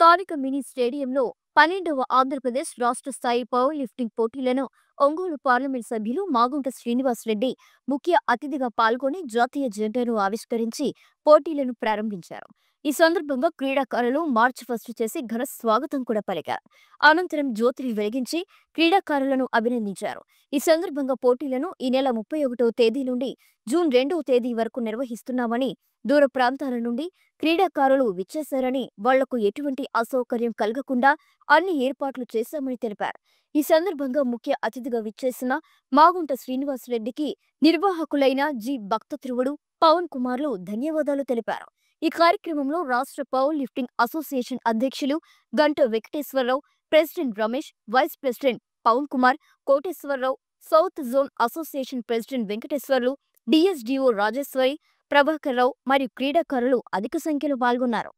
స్థానిక మినీ స్టేడియంలో 12వ ఆంధ్రప్రదేశ్ రాష్ట్ర స్థాయి పవర్ లిఫ్టింగ్ పోటీలను ఒంగోలు పార్లమెంట్ సభ్యులు మాగుంట శ్రీనివాస్ రెడ్డి ముఖ్య అతిథిగా పాల్గొని జాతీయ జెండాను ఆవిష్కరించి పోటీలను ప్రారంభించారు. ఈ సందర్భంగా క్రీడాకారులు మార్చ్ ఫస్ట్ చేసి ఘన స్వాగతం కూడా పలికారు. అనంతరం జ్యోతిని వెలిగించి క్రీడాకారులను అభినందించారు. ఈ సందర్భంగా పోటీలను ఈ నెల 31వ తేదీ నుండి జూన్ 2వ తేదీ వరకు నిర్వహిస్తున్నామని, దూర ప్రాంతాల నుండి క్రీడాకారులు విచ్చేశారని, వాళ్లకు ఎటువంటి అసౌకర్యం కలగకుండా అన్ని ఏర్పాట్లు చేశామని తెలిపారు. ఈ సందర్భంగా ముఖ్య అతిథిగా విచ్చేసిన మాగుంట శ్రీనివాస్ రెడ్డికి నిర్వాహకులైన జి భక్తత్రువుడు, పవన్ కుమార్లు ధన్యవాదాలు తెలిపారు. ఈ కార్యక్రమంలో రాష్ట్ర పవర్ లిఫ్టింగ్ అసోసియేషన్ అధ్యక్షులు Ganta Venkateswararao, president Ramesh, vice president Pavan Kumar, Koteswararao, south zone association president Venkateswarlu, DSDO Rajeswari, Prabhakar Rao మరియు క్రీడాకారులు అధిక సంఖ్యలో పాల్గొన్నారు.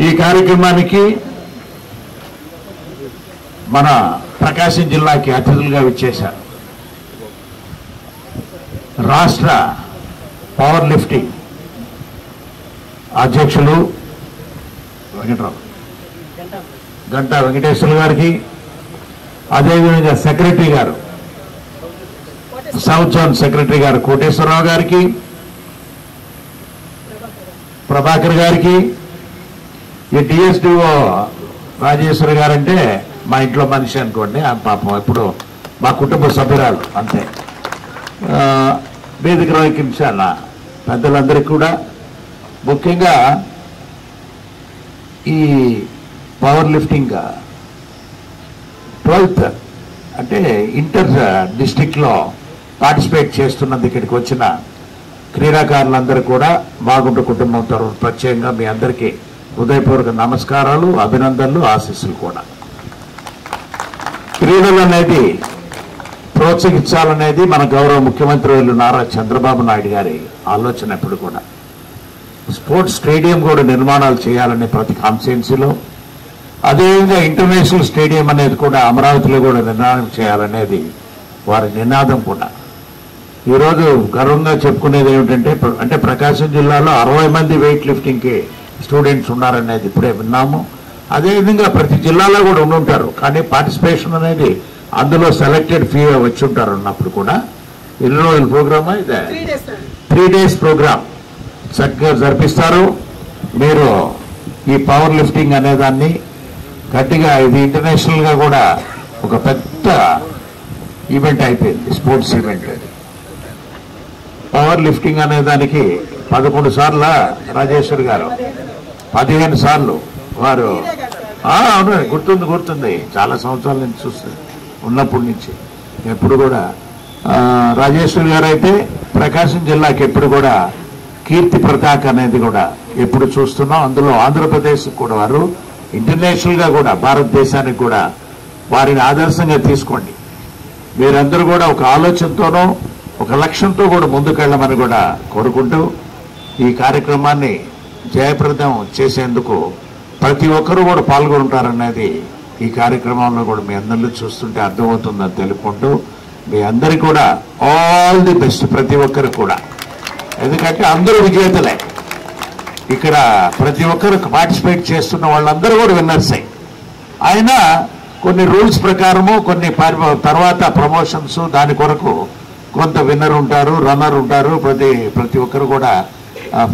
ఈ కార్యక్రమానికి మన ప్రకాశం జిల్లాకి అతిథులుగా విచ్చేశారు రాష్ట్ర పవర్ లిఫ్టింగ్ అధ్యక్షులు గంటా వెంకటేశ్వర్లు గారికి, అదేవిధంగా సెక్రటరీ గారు సౌత్ జోన్ సెక్రటరీ గారు కోటేశ్వరరావు గారికి, ప్రభాకర్ గారికి, ఈ డిఎస్డిఓ రాజేశ్వరి గారంటే మా ఇంట్లో మనిషి అనుకోండి, పాపం ఎప్పుడు మా కుటుంబ సభ్యురాలు అంతే. వేదిక వహించాల పెద్దలందరికీ కూడా, ముఖ్యంగా ఈ పవర్ లిఫ్టింగ్ 12th అంటే ఇంటర్ డిస్ట్రిక్ట్లో పార్టిసిపేట్ చేస్తున్నందుకు ఇక్కడికి వచ్చిన క్రీడాకారులందరూ కూడా మాగుంట కుటుంబం తరఫున ప్రత్యేకంగా మీ అందరికీ హృదయపూర్వక నమస్కారాలు, అభినందనలు, ఆశీస్సులు కూడా. క్రీడలు అనేది ప్రోత్సహించాలనేది మన గౌరవ ముఖ్యమంత్రి నారా చంద్రబాబు నాయుడు గారి ఆలోచన. ఎప్పుడు కూడా స్పోర్ట్స్ స్టేడియం కూడా నిర్మాణాలు చేయాలనే ప్రతి కాన్స్టిట్యున్సీలో, అదేవిధంగా ఇంటర్నేషనల్ స్టేడియం అనేది కూడా అమరావతిలో కూడా నిర్మాణం చేయాలనేది వారి నినాదం కూడా. ఈరోజు గర్వంగా చెప్పుకునేది ఏమిటంటే, అంటే ప్రకాశం జిల్లాలో 60 మంది వెయిట్ లిఫ్టింగ్కి స్టూడెంట్స్ ఉన్నారనేది ఇప్పుడే విన్నాము. అదేవిధంగా ప్రతి జిల్లాలో కూడా ఉండుంటారు, కానీ పార్టిసిపేషన్ అనేది అందులో సెలెక్టెడ్ ఫీ వచ్చి ఉంటారు. అన్నప్పుడు కూడా ఎన్ని రోజుల ప్రోగ్రామా ఇదే 3 days ప్రోగ్రామ్ చక్కగా జరిపిస్తారు. మీరు ఈ పవర్ లిఫ్టింగ్ అనేదాన్ని గట్టిగా, ఇది ఇంటర్నేషనల్గా కూడా ఒక పెద్ద ఈవెంట్ అయిపోయింది, స్పోర్ట్స్ ఈవెంట్. పవర్ లిఫ్టింగ్ అనే దానికి 11 సార్లు రాజేశ్వర్ గారు, 15 సార్లు వారు. అవును, గుర్తుంది, చాలా సంవత్సరాల నుంచి చూస్తుంది, ఉన్నప్పటి నుంచి ఎప్పుడు కూడా. రాజేశ్వర్ గారు అయితే ప్రకాశం జిల్లాకి ఎప్పుడు కూడా కీర్తి పతాక అనేది కూడా ఎప్పుడు చూస్తున్నాం. అందులో ఆంధ్రప్రదేశ్ కూడా వారు ఇంటర్నేషనల్గా కూడా భారతదేశానికి కూడా వారిని ఆదర్శంగా తీసుకోండి. మీరందరూ కూడా ఒక ఆలోచనతోనో ఒక లక్ష్యంతో కూడా ముందుకెళ్ళమని కూడా కోరుకుంటూ, ఈ కార్యక్రమాన్ని జయప్రదం చేసేందుకు ప్రతి ఒక్కరూ కూడా పాల్గొంటారనేది ఈ కార్యక్రమంలో కూడా మీ అందరిలో చూస్తుంటే అర్థమవుతుందని తెలుపుకుంటూ, మీ అందరికీ కూడా ఆల్ ది బెస్ట్, ప్రతి ఒక్కరు కూడా. ఎందుకంటే అందరూ విజేతలే. ఇక్కడ ప్రతి ఒక్కరు పార్టిసిపేట్ చేస్తున్న వాళ్ళందరూ కూడా విన్నర్సే. అయినా కొన్ని రూల్స్ ప్రకారము కొన్ని తర్వాత ప్రమోషన్స్ దాని కొరకు కొంత విన్నర్ ఉంటారు, రన్నర్ ఉంటారు. ప్రతి ఒక్కరు కూడా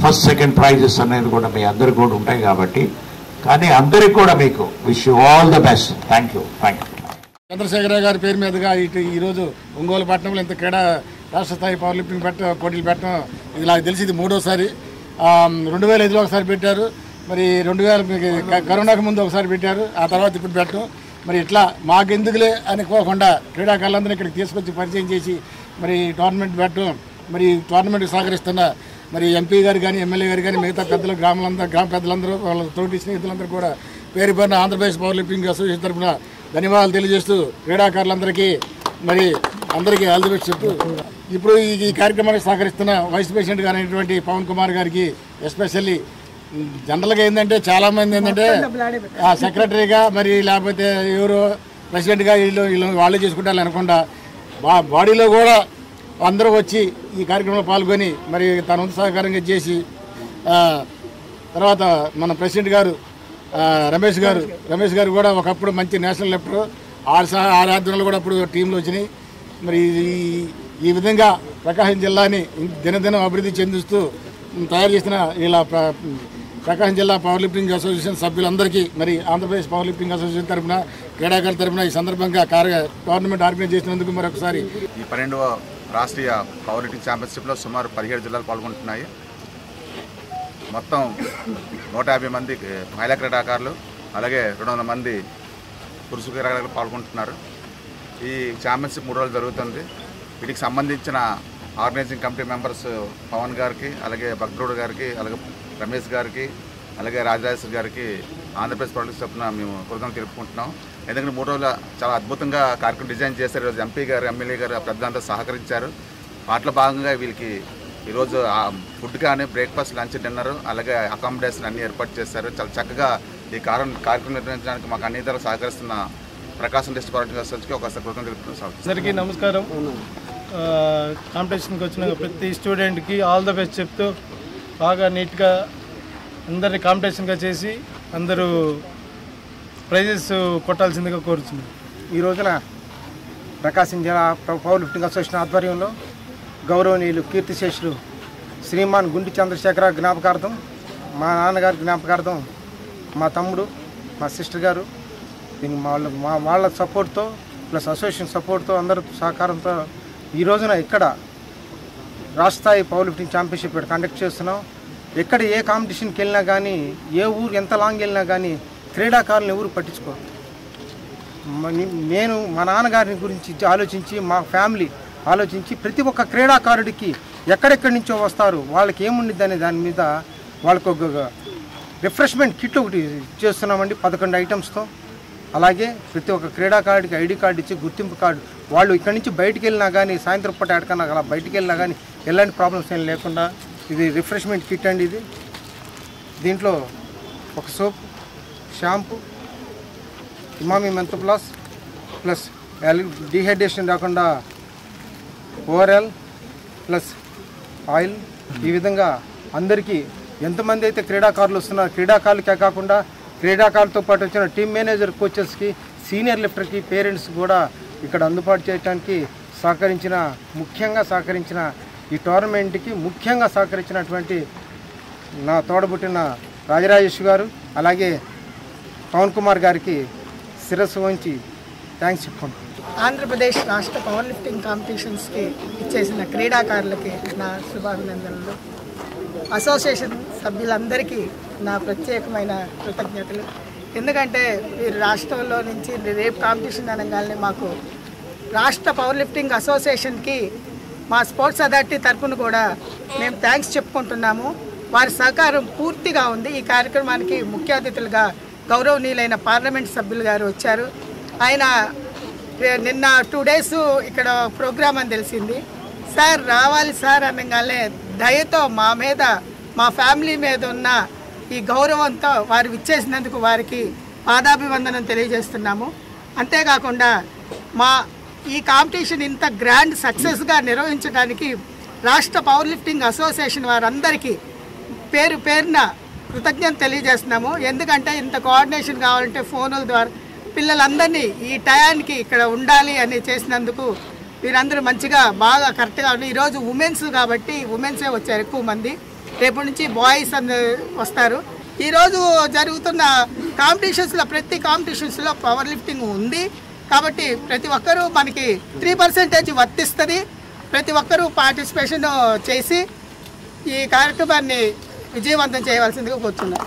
ఫస్ట్ సెకండ్ ప్రైజెస్ అనేది కూడా మీ అందరికి కూడా ఉంటాయి కాబట్టి, కానీ అందరికి కూడా మీకు wish you all the best. Thank you. Chandrasekhara Rao గారి పేరు మీదుగా ఈరోజు ఒంగోలు పట్టణంలో ఇంత క్రీడా రాష్ట్ర స్థాయి పవర్ లిఫ్టింగ్ పోటీలు పెట్టడం ఇది నాకు తెలిసి ఇది 3వసారి. 2005లో ఒకసారి పెట్టారు, మరి 2000 కరోనాకు ముందు ఒకసారి పెట్టారు, ఆ తర్వాత ఇప్పుడు పెట్టడం. మరి ఇట్లా మాకెందుకులే అనుకోకుండా క్రీడాకారులందరినీ ఇక్కడికి తీసుకొచ్చి పరిచయం చేసి మరి టోర్నమెంట్ పెట్టడం, మరి టోర్నమెంట్కి సహకరిస్తున్న మరి ఎంపీ గారు కానీ ఎమ్మెల్యే గారు కానీ మిగతా పెద్దలు గ్రామ పెద్దలందరూ వాళ్ళ తోటి స్నేహితులందరూ కూడా పేరు పేరున ఆంధ్రప్రదేశ్ పవర్ లిఫ్టింగ్ అసోసియేషన్ తరఫున ధన్యవాదాలు తెలియజేస్తూ క్రీడాకారులందరికీ మరి అందరికీ ఆల్ ది బెస్ట్ చెప్తూ, ఇప్పుడు ఈ కార్యక్రమానికి సహకరిస్తున్న వైస్ ప్రెసిడెంట్ గారైనటువంటి పవన్ కుమార్ గారికి ఎస్పెషల్లీ, జనరల్గా ఏంటంటే చాలామంది ఏంటంటే సెక్రటరీగా మరి లేకపోతే ఎవరు ప్రెసిడెంట్గా వీళ్ళు వాళ్ళే చేసుకుంటారు అనకుండా బాడీలో కూడా అందరూ వచ్చి ఈ కార్యక్రమంలో పాల్గొని మరి తన వంతు సహకారంగా చేసి, తర్వాత మన ప్రెసిడెంట్ గారు రమేష్ గారు కూడా ఒకప్పుడు మంచి నేషనల్ లెఫ్టర్ ఆరాధనలు కూడా అప్పుడు టీంలో వచ్చినాయి. మరి ఈ విధంగా ప్రకాశం జిల్లాని దినదినం అభివృద్ధి చెందిస్తూ తయారు చేసిన ఇలా ప్రకాశం జిల్లా పవర్ లిఫ్టింగ్ అసోసియేషన్ సభ్యులందరికీ మరి ఆంధ్రప్రదేశ్ పవర్ లిఫ్టింగ్ అసోసియేషన్ తరఫున క్రీడాకారుల తరఫున ఈ సందర్భంగా టోర్నమెంట్ ఆర్గనైజ్ చేసినందుకు మరొకసారి. ఈ 12వ రాష్ట్రీయ పవర్ లిఫ్టింగ్ ఛాంపియన్షిప్లో సుమారు 17 జిల్లాలు పాల్గొంటున్నాయి. మొత్తం 150 మంది మహిళా క్రీడాకారులు, అలాగే 200 మంది పురుష క్రీడాకారులు పాల్గొంటున్నారు. ఈ ఛాంపియన్షిప్ 3 రోజులు జరుగుతుంది. వీటికి సంబంధించిన ఆర్గనైజింగ్ కమిటీ మెంబర్స్ పవన్ గారికి, అలాగే భక్తుడు గారికి, అలాగే రమేష్ గారికి, అలాగే రాజరాజేశ్వర్ గారికి ఆంధ్రప్రదేశ్ పబ్లిక్ తరఫున మేము కృతజ్ఞతలు తెలుపుకుంటున్నాం. ఎందుకంటే 3 రోజుల చాలా అద్భుతంగా కార్యక్రమం డిజైన్ చేశారు. ఈరోజు ఎంపీ గారు, ఎమ్మెల్యే గారు పెద్దలంతా సహకరించారు. వాటిలో భాగంగా వీళ్ళకి ఈరోజు ఫుడ్ కానీ బ్రేక్ఫాస్ట్, లంచ్, డిన్నర్, అలాగే అకామిడేషన్ అన్నీ ఏర్పాటు చేశారు. చాలా చక్కగా ఈ కార్యక్రమం నిర్వహించడానికి మాకు అన్ని ఇతరులు సహకరిస్తున్న ప్రకాశం డిస్ట్రిక్ట్ పవర్ లిఫ్టింగ్ అసోసియేషన్కి ఒకసారి కృతజ్ఞతలు తెలుపుతున్నాం. అందరికీ నమస్కారం. కాంపిటీషన్కి వచ్చిన ప్రతి స్టూడెంట్కి ఆల్ ద బెస్ట్ చెప్తూ బాగా నీట్గా అందరినీ కాంపిటీషన్గా చేసి అందరూ ప్రైజెస్ కొట్టాల్సిందిగా కోరుతున్నాం. ఈ రోజున ప్రకాశం జిల్లా పవర్ లిఫ్టింగ్ అసోసియేషన్ ఆధ్వర్యంలో గౌరవనీయులు కీర్తిశేషులు శ్రీమాన్ గుంటి చంద్రశేఖర జ్ఞాపకార్థం, మా నాన్నగారి జ్ఞాపకార్థం, మా తమ్ముడు, మా సిస్టర్ గారు, వాళ్ళ సపోర్ట్తో ప్లస్ అసోసియేషన్ సపోర్ట్తో అందరూ సహకారంతో ఈ రోజున ఇక్కడ రాష్ట్ర స్థాయి పవర్ లిఫ్టింగ్ ఛాంపియన్షిప్ కండక్ట్ చేస్తున్నాం. ఎక్కడ ఏ కాంపిటీషన్కి వెళ్ళినా కానీ, ఏ ఊరు ఎంత లాంగ్ వెళ్ళినా కానీ క్రీడాకారులను ఎవరు పట్టించుకోరు. నేను మా నాన్నగారిని గురించి ఆలోచించి, మా ఫ్యామిలీ ఆలోచించి ప్రతి ఒక్క క్రీడాకారుడికి ఎక్కడెక్కడి నుంచో వస్తారు, వాళ్ళకి ఏముండిద్ది అనే దాని మీద వాళ్ళకు ఒక రిఫ్రెష్మెంట్ కిట్ ఒకటి చేస్తున్నామండి 11 ఐటమ్స్తో. అలాగే ప్రతి ఒక్క క్రీడాకారుడికి ఐడి కార్డు ఇచ్చి గుర్తింపు కార్డు వాళ్ళు ఇక్కడి నుంచి బయటికి వెళ్ళినా కానీ సాయంత్రం పూట ఎక్కడికన్నా అలా బయటికి వెళ్ళినా కానీ ఎలాంటి ప్రాబ్లమ్స్ ఏం లేకుండా ఇది రిఫ్రెష్మెంట్ కిట్ అండి. ఇది దీంట్లో ఒక soap, shampoo, Emami Mentho plus dehydration రాకుండా ఓవరాల్ ప్లస్ ఆయిల్. ఈ విధంగా అందరికీ ఎంతమంది అయితే క్రీడాకారులు వస్తున్నారు, క్రీడాకారులకే కాకుండా క్రీడాకారులతో పాటు వచ్చిన టీమ్ మేనేజర్, కోచెస్కి, సీనియర్ లిఫ్టర్కి, పేరెంట్స్ కూడా ఇక్కడ అందుబాటు చేయడానికి ముఖ్యంగా సహకరించిన ఈ టోర్నమెంట్కి ముఖ్యంగా సహకరించినటువంటి నా తోడబుట్టిన రాజరాజేష్ గారు అలాగే పవన్ కుమార్ గారికి శిరస్సు వంచి థ్యాంక్స్ చెప్పుకుంటాను. ఆంధ్రప్రదేశ్ రాష్ట్ర పవర్ లిఫ్టింగ్ కాంపిటీషన్స్కి ఇచ్చేసిన క్రీడాకారులకి నా శుభాభినందనలు. అసోసియేషన్ సభ్యులందరికీ నా ప్రత్యేకమైన కృతజ్ఞతలు. ఎందుకంటే వీరు రాష్ట్రంలో నుంచి రేపు కాంపిటీషన్ అనగానే మాకు రాష్ట్ర పవర్ లిఫ్టింగ్ అసోసియేషన్కి మా స్పోర్ట్స్ అథారిటీ తరఫున కూడా మేము థ్యాంక్స్ చెప్పుకుంటున్నాము. వారి సహకారం పూర్తిగా ఉంది. ఈ కార్యక్రమానికి ముఖ్య అతిథులుగా గౌరవనీయులైన పార్లమెంట్ సభ్యులు గారు వచ్చారు. ఆయన నిన్న 2 days ఇక్కడ ప్రోగ్రామ్ అని తెలిసింది. సార్ రావాలి సార్ అనగానే దయతో మా మీద, మా ఫ్యామిలీ మీద ఉన్న ఈ గౌరవంతో వారు విచ్చేసినందుకు వారికి పాదాభివందనం తెలియజేస్తున్నాము. అంతేకాకుండా ఈ కాంపిటీషన్ ఇంత గ్రాండ్ సక్సెస్గా నిర్వహించడానికి రాష్ట్ర పవర్ లిఫ్టింగ్ అసోసియేషన్ వారందరికీ పేరున కృతజ్ఞత తెలియజేస్తున్నాము. ఎందుకంటే ఇంత కోఆర్డినేషన్ కావాలంటే ఫోనుల ద్వారా పిల్లలందరినీ ఈ టయానికి ఇక్కడ ఉండాలి అని చేసినందుకు వీరందరూ బాగా కరెక్ట్గా ఉంది. ఈరోజు ఉమెన్స్ కాబట్టి ఉమెన్సే వచ్చారు ఎక్కువ మంది. రేపటి నుంచి బాయ్స్ వస్తారు. ఈరోజు జరుగుతున్న కాంపిటీషన్స్లో ప్రతి కాంపిటీషన్స్లో పవర్ లిఫ్టింగ్ ఉంది కాబట్టి ప్రతి ఒక్కరూ మనకి 3% వర్తిస్తుంది. ప్రతి ఒక్కరూ పార్టిసిపేషన్ చేసి ఈ కార్యక్రమాన్ని విజయవంతం చేయవలసిందిగా కోరుతున్నాను.